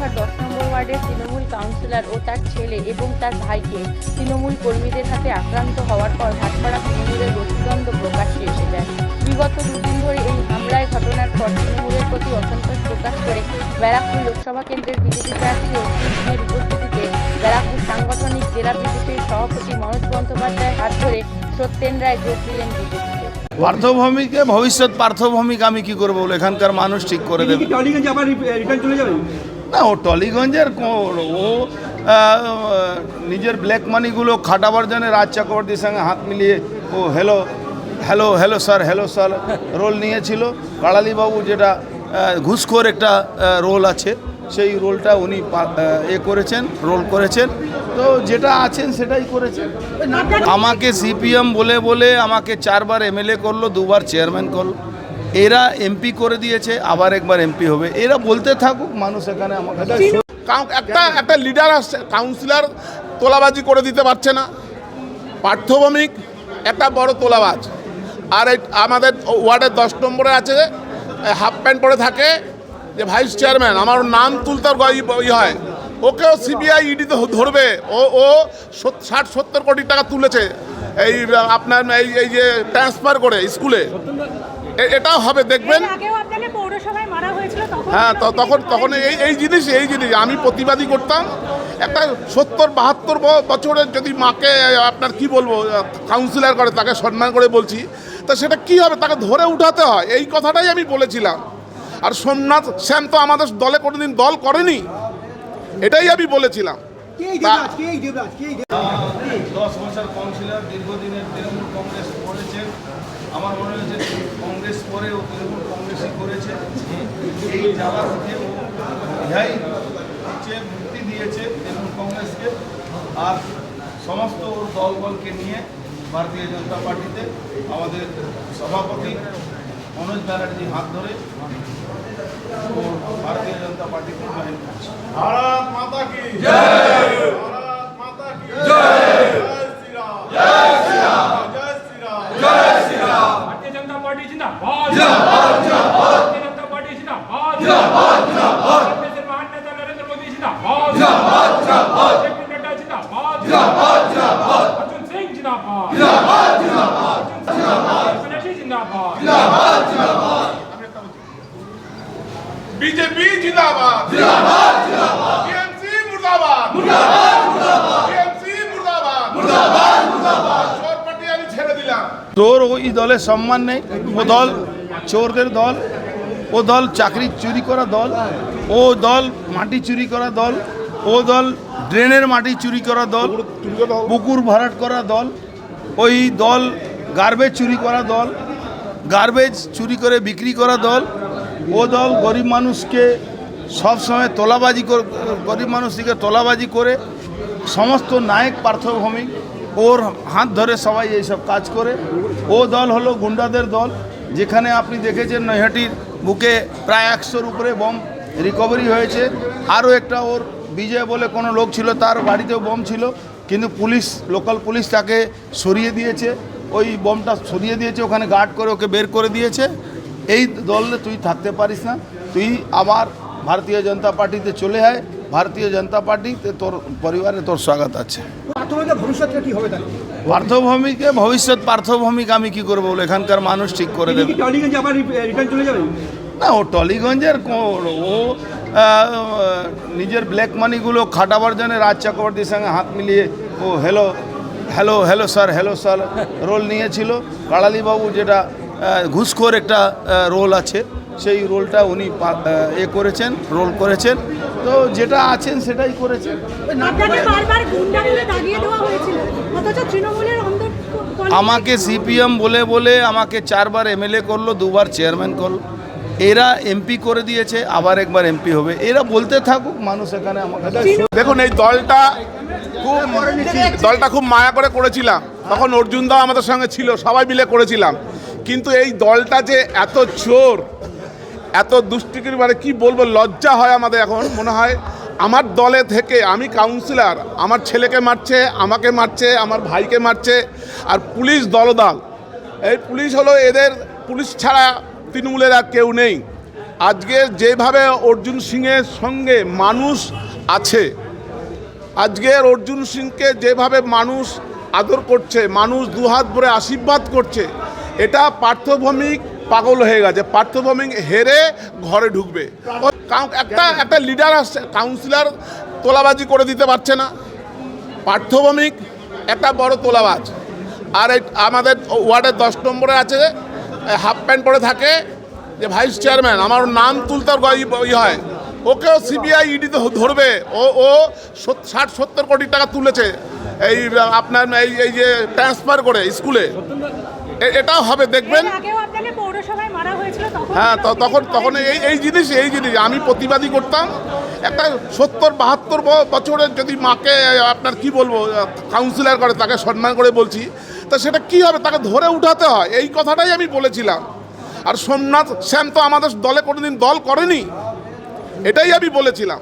রানাঘাট 10 নম্বর ওয়ার্ডের তৃণমূল কাউন্সিলর ও তার ছেলে এবং তার ভাইকে তৃণমূল কর্মীদের হাতে আক্রান্ত হওয়ার পর ভাটপাড়া তৃণমূলের গোষ্ঠীদ্বন্দ্ব প্রকাশ্যে এসে যায়। বিগত দুদিন ধরে এই হামলায় ঘটনার পর তৃণমূলের প্রতি অসন্তোষ প্রকাশ করে ব্যারাকপুর লোকসভা কেন্দ্রের বিজেপি প্রার্থী অর্জুনের উপস্থিতিতে ব্যারাকপুর সাংগঠনিক জেলা বিজেপির সভাপতি মনোজ বন্দ্যোপাধ্যায়ের হাত ধরে সত্যেন রায় যোগ দিলেন বিজেপিতে। পার্থভূমিকে ভবিষ্যৎ পার্থভূমিকে আমি কি করবো বলে এখানকার মানুষ ঠিক করে দেবে। না, ও টলিগঞ্জের ও নিজের ব্ল্যাক মানিগুলো খাটাবার জন্য রাজ চক্রবর্তীর সঙ্গে হাত মিলিয়ে ও hello hello hello sir role নিয়েছিল। কাড়ালিবাবু যেটা ঘুষখোর একটা রোল আছে, সেই রোলটা উনি রোল করেছেন। তো যেটা আছেন সেটাই করেছেন। আমাকে সিপিএম বলে বলে আমাকে 4 বার এমএলএ করলো, 2 বার চেয়ারম্যান করলো। এরা এমপি করে দিয়েছে, আবার একবার এমপি হবে। এরা বলতে থাকুক, মানুষ এখানে আমাকে একটা লিডার আসছে, কাউন্সিলর তোলাবাজি করে দিতে পারছে না। পার্থভূমিক একটা বড় তোলাবাজ। আর আমাদের ওয়ার্ডের 10 নম্বরে আছে, হাফ প্যান্ট পরে থাকে যে ভাইস চেয়ারম্যান, আমার নাম তুলতে হয়, ওকেও সিবিআই ইডিতে ধরবে। ও 60-70 কোটি টাকা তুলেছে এই আপনার এই যে ট্রান্সফার করে স্কুলে। এটাও হবে, দেখবেন। হ্যাঁ, তখন এই জিনিস আমি প্রতিবাদী করতাম। একটা 70-72 বছরের যদি মাকে আপনার কি বলবো কাউন্সিলর করে, তাকে সম্মান করে বলছি, তা সেটা কি হবে, তাকে ধরে উঠাতে হয়। এই কথাটাই আমি বলেছিলাম। আর সোমনাথ শ্যাম তো আমাদের দলে কোনোদিন দল করেনি, এটাই আমি বলেছিলাম। 10 বছর কাউন্সিলর, দীর্ঘদিনের তৃণমূল কংগ্রেস করেছেন। আমার মনে হয়েছে কংগ্রেস করে ও তৃণমূল কংগ্রেসই করেছে। এই জায়গা থেকে ও ইহাই হচ্ছে মুক্তি দিয়েছে তৃণমূল কংগ্রেসকে। আর সমস্ত ওর দলবলকে নিয়ে ভারতীয় জনতা পার্টিতে আমাদের সভাপতি মনোজ ব্যানার্জি হাত ধরে ও ভারতীয় জনতা পার্টিকে জয়েন করছে। ভারত মাতা কি জয়, ভারত মাতা কি জয়, জয় শ্রী রাম, জয় শ্রী রাম, জয় শ্রী রাম, জয় শ্রী রাম। भारतीय जनता पार्टी जिंदाबाद, जिंदाबाद, जिंदाबाद। भारतीय जनता पार्टी जिंदाबाद, जिंदाबाद, जिंदाबाद। देश महान नेता नरेंद्र मोदी जिंदाबाद, जिंदाबाद, जिंदाबाद। जेपी नड्डा जिंदाबाद, जिंदाबाद, जिंदाबाद। अर्जुन सिंह जिंदाबाद, जिंदाबाद, जिंदाबाद। जिंदाबाद, बनर्जी जिंदाबाद, जिंदाबाद, जिंदाबाद। बीजेपी जिंदाबाद, जिंदाबाद, जिंदाबाद। टीएमसी मुर्दाबाद, मुर्दाबाद, मुर्दाबाद। टीएमसी मुर्दाबाद, मुर्दाबाद, मुर्दाबाद। चोर पार्टी আমি ছেড়ে দিলাম। তোর ওই দলের সম্মান নেই। ও দল চোরদের দল, ও দল চাকরি চুরি করা দল, ও দল মাটি চুরি করা দল, ও দল ড্রেনের মাটি চুরি করা দল, পুকুর ভরাট করা দল, ওই দল গার্বেজ চুরি করা দল, গার্বেজ চুরি করে বিক্রি করা দল। ও দল গরিব মানুষকে সবসময় গরিব মানুষকে তোলাবাজি করে। সমস্ত নায়ক পার্থভূমিক, ওর হাত ধরে সবাই এইসব কাজ করে। ও দল হলো গুন্ডাদের দল, যেখানে আপনি দেখেছেন নৈহাটির বুকে প্রায় 100-র উপরে বম রিকভারি হয়েছে। আরও একটা ওর বিজয় বলে কোনো লোক ছিল, তার বাড়িতেও বম ছিল, কিন্তু লোকাল পুলিশ তাকে সরিয়ে দিয়েছে। ওই বমটা সরিয়ে দিয়েছে, ওখানে গার্ড করে ওকে বের করে দিয়েছে। এই দলে তুই থাকতে পারিস না, তুই আবার ভারতীয় জনতা পার্টিতে চলে আয়। ভারতীয় জনতা পার্টিতে তোর পরিবারে তোর স্বাগত আছে। পার্থভূমিকে ভবিষ্যৎ পার্থভূমিকে আমি কি করবো বলে এখানকার মানুষ ঠিক করে দেবে। না, ও টলিগঞ্জের ও নিজের ব্ল্যাক মানিগুলো খাটাবার জন্য রাজ চক্রবর্তীর সঙ্গে হাত মিলিয়ে ও হ্যালো স্যার রোল নিয়েছিল। কাড়ালিবাবু যেটা ঘুষখোর একটা রোল আছে, সেই রোলটা উনি রোল করেছেন। তো যেটা আছেন সেটাই করেছেন। আমাকে সিপিএম বলে বলে আমাকে 4 বার এমএলএ করলো, 2 বার চেয়ারম্যান করলো। এরা এমপি করে দিয়েছে, আবার একবার এমপি হবে। এরা বলতে থাকুক, মানুষ এখানে আমাকে দেখুন, এই দলটা খুব মায়া করে করেছিলাম। তখন অর্জুন দাও আমাদের সঙ্গে ছিল, সবাই মিলে করেছিলাম। কিন্তু এই দলটা যে এত চোর, এত দুষ্টিকির, মানে কি বলবো, লজ্জা হয় আমাদের। এখন মনে হয় আমার দলে থেকে, আমি কাউন্সিলর, আমার ছেলেকে মারছে, আমাকে মারছে, আমার ভাইকে মারছে। আর পুলিশ দলদাল, এই পুলিশ হলো এদের, পুলিশ ছাড়া তৃণমূলের আর কেউ নেই। আজকে যেভাবে অর্জুন সিংয়ের সঙ্গে মানুষ আছে, আজকের অর্জুন সিংকে যেভাবে মানুষ আদর করছে, মানুষ দুহাত ভরে আশীর্বাদ করছে, এটা পার্থভৌমিক পাগল হয়ে গেছে। পার্থভৌমিক হেরে ঘরে ঢুকবে। একটা লিডার আসছে, কাউন্সিলর তোলাবাজি করে দিতে পারছে না। পার্থভৌমিক একটা বড় তোলাবাজ। আর আমাদের ওয়ার্ডের 10 নম্বরে আছে, হাফ প্যান্ট পরে থাকে যে ভাইস চেয়ারম্যান, আমার নাম তুলতে হয়, ওকেও সিবিআই ইডি ধরবে। ও 60-70 কোটি টাকা তুলেছে এই আপনার এই যে ট্রান্সফার করে স্কুলে, এটাও হবে দেখবেন। হ্যাঁ, তখন এই জিনিস আমি প্রতিবাদী করতাম। একটা 70-72 বছরের যদি মাকে আপনার কি বলবো কাউন্সিলর করে, তাকে সম্মান করে বলছি, তা সেটা কি হবে, তাকে ধরে উঠাতে হয়, এই কথাটাই আমি বলেছিলাম। আর সোমনাথ শ্যাম তো আমাদের দলে কোনোদিন দল করেনি, এটাই আমি বলেছিলাম।